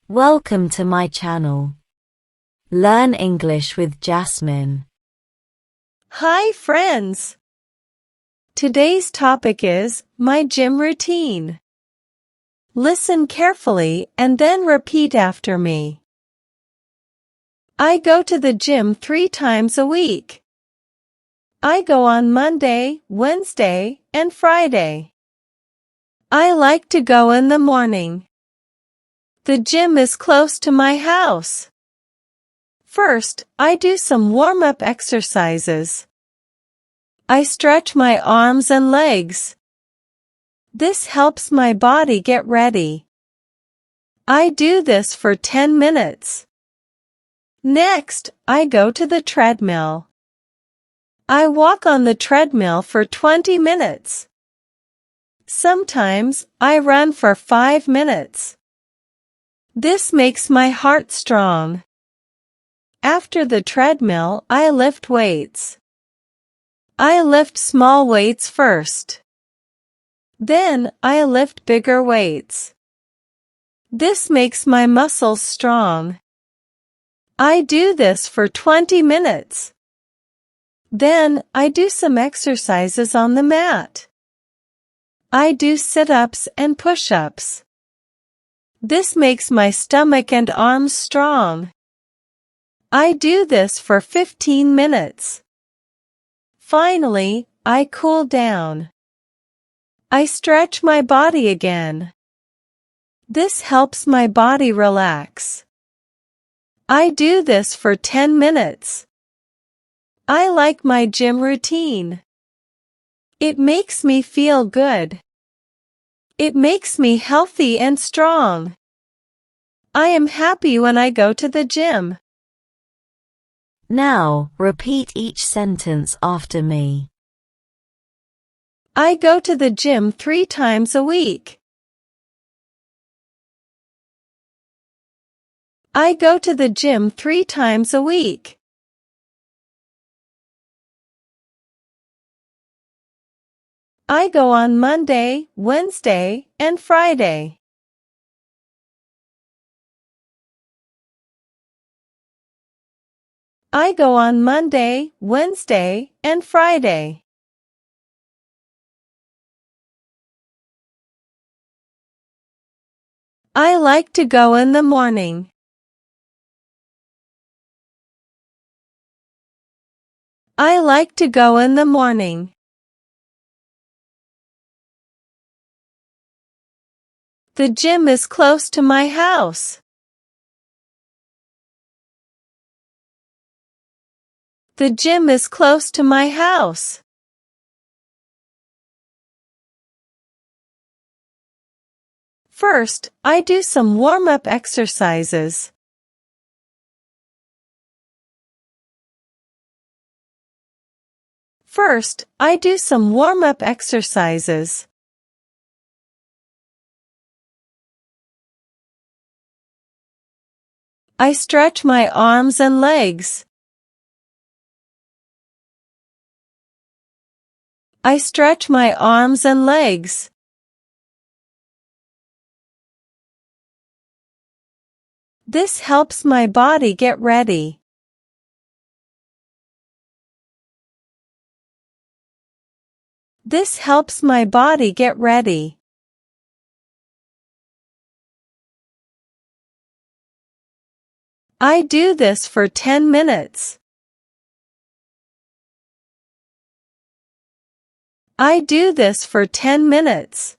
Welcome to my channel. Learn English with Jasmine. Hi friends! Today's topic is my gym routine. Listen carefully and then repeat after me. I go to the gym 3 times a week. I go on Monday, Wednesday, and Friday. I like to go in the morning. The gym is close to my house. First, I do some warm-up exercises. I stretch my arms and legs. This helps my body get ready. I do this for 10 minutes. Next, I go to the treadmill. I walk on the treadmill for 20 minutes. Sometimes, I run for 5 minutes. This makes my heart strong. After the treadmill, I lift weights. I lift small weights first. Then, I lift bigger weights. This makes my muscles strong. I do this for 20 minutes. Then, I do some exercises on the mat. I do sit-ups and push-ups. This makes my stomach and arms strong. I do this for 15 minutes. Finally, I cool down. I stretch my body again. This helps my body relax. I do this for 10 minutes. I like my gym routine. It makes me feel good. It makes me healthy and strong. I am happy when I go to the gym. Now, repeat each sentence after me. I go to the gym 3 times a week. I go to the gym 3 times a week. I go on Monday, Wednesday, and Friday. I go on Monday, Wednesday, and Friday. I like to go in the morning. I like to go in the morning. The gym is close to my house. The gym is close to my house. First, I do some warm-up exercises. First, I do some warm-up exercises. I stretch my arms and legs. I stretch my arms and legs. This helps my body get ready. This helps my body get ready. I do this for 10 minutes. I do this for 10 minutes.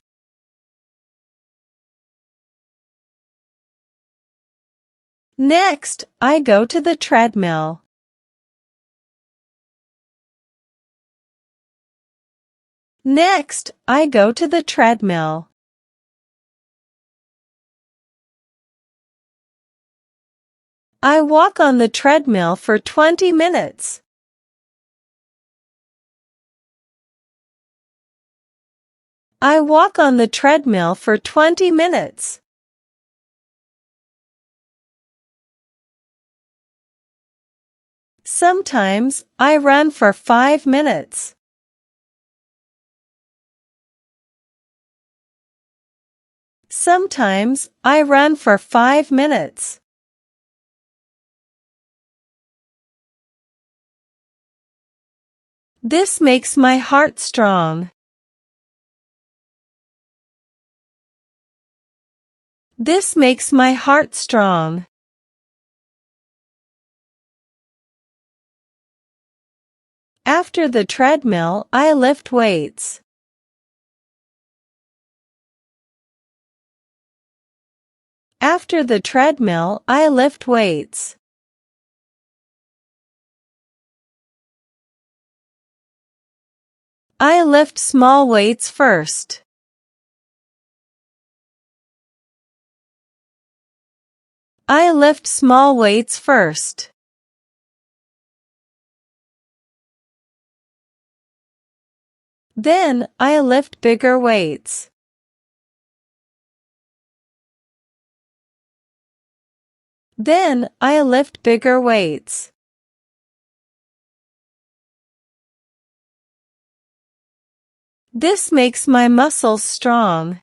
Next, I go to the treadmill. Next, I go to the treadmill. I walk on the treadmill for 20 minutes. I walk on the treadmill for 20 minutes. Sometimes, I run for 5 minutes. Sometimes I run for 5 minutes. This makes my heart strong. This makes my heart strong. After the treadmill, I lift weights. After the treadmill, I lift weights. I lift small weights first. I lift small weights first. Then I lift bigger weights. Then I lift bigger weights. This makes my muscles strong.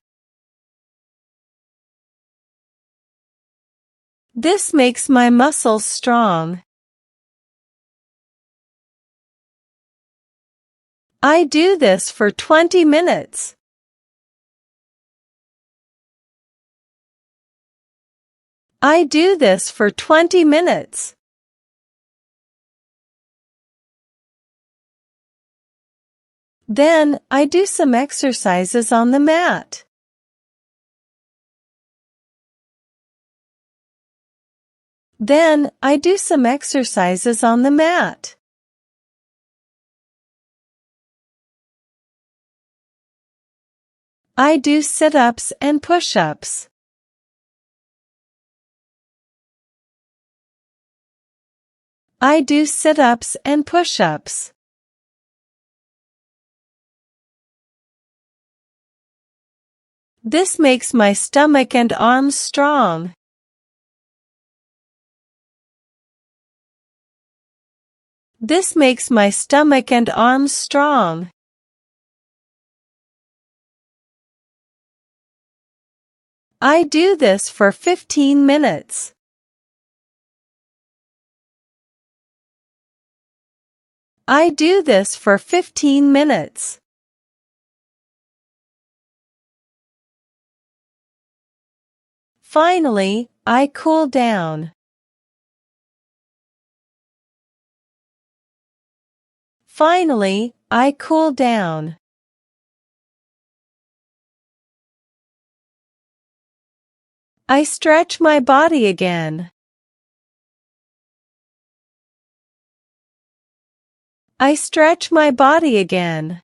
This makes my muscles strong. I do this for 20 minutes. I do this for 20 minutes. Then I do some exercises on the mat. Then I do some exercises on the mat. I do sit-ups and push-ups. I do sit-ups and push-ups. This makes my stomach and arms strong. This makes my stomach and arms strong. I do this for 15 minutes. I do this for 15 minutes. Finally, I cool down. Finally, I cool down. I stretch my body again. I stretch my body again.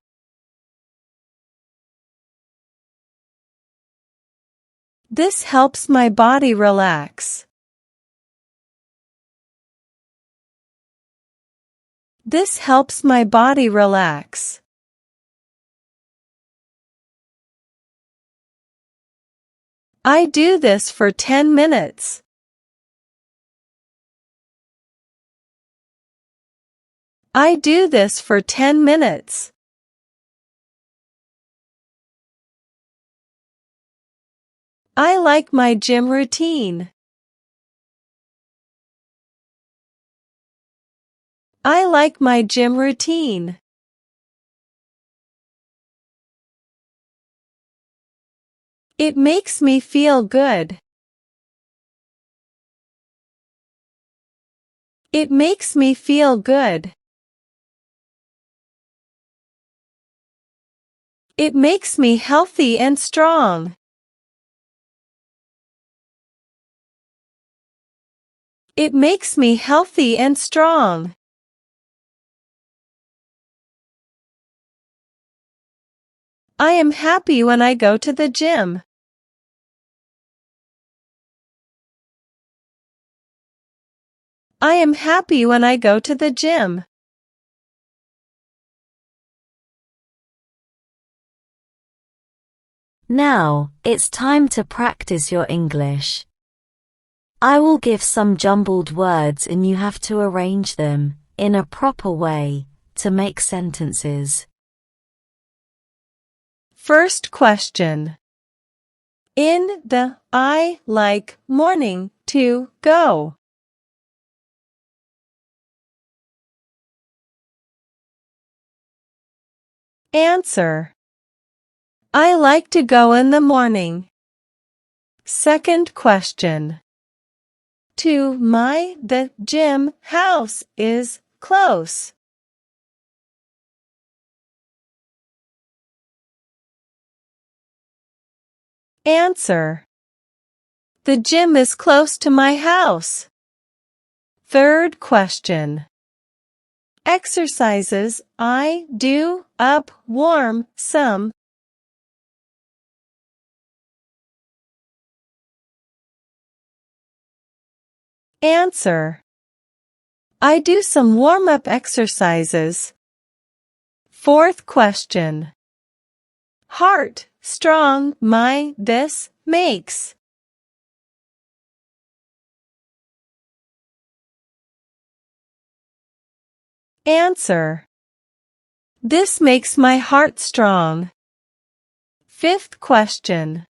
This helps my body relax. This helps my body relax. I do this for 10 minutes. I do this for 10 minutes. I like my gym routine. I like my gym routine. It makes me feel good. It makes me feel good. It makes me healthy and strong. It makes me healthy and strong. I am happy when I go to the gym. I am happy when I go to the gym. Now, it's time to practice your English. I will give some jumbled words and you have to arrange them, in a proper way, to make sentences. First question. In the I like morning to go. Answer. I like to go in the morning. Second question. To the gym house is close. Answer. The gym is close to my house. Third question. Exercises I do up warm some. Answer. I do some warm-up exercises. Fourth question. Heart strong this makes. Answer. This makes my heart strong. Fifth question.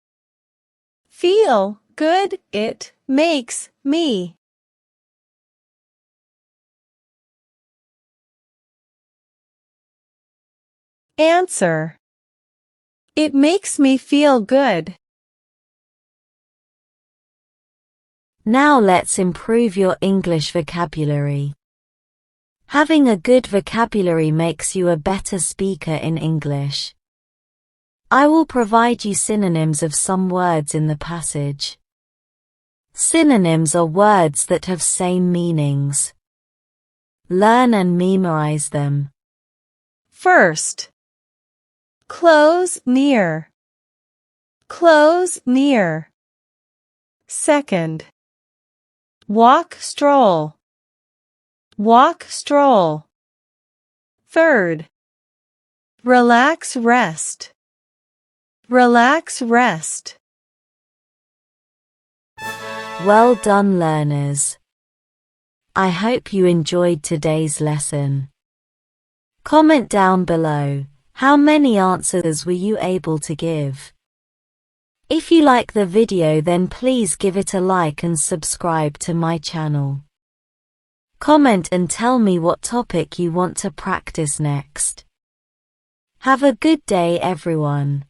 Feel good it makes me. Answer. It makes me feel good. Now let's improve your English vocabulary. Having a good vocabulary makes you a better speaker in English. I will provide you synonyms of some words in the passage. Synonyms are words that have same meanings. Learn and memorize them. First. Close near. Close near. Second. Walk stroll. Walk stroll. Third. Relax rest. Relax rest. Well done, learners. I hope you enjoyed today's lesson. Comment down below, how many answers were you able to give? If you like the video, then please give it a like and subscribe to my channel. Comment and tell me what topic you want to practice next. Have a good day, everyone.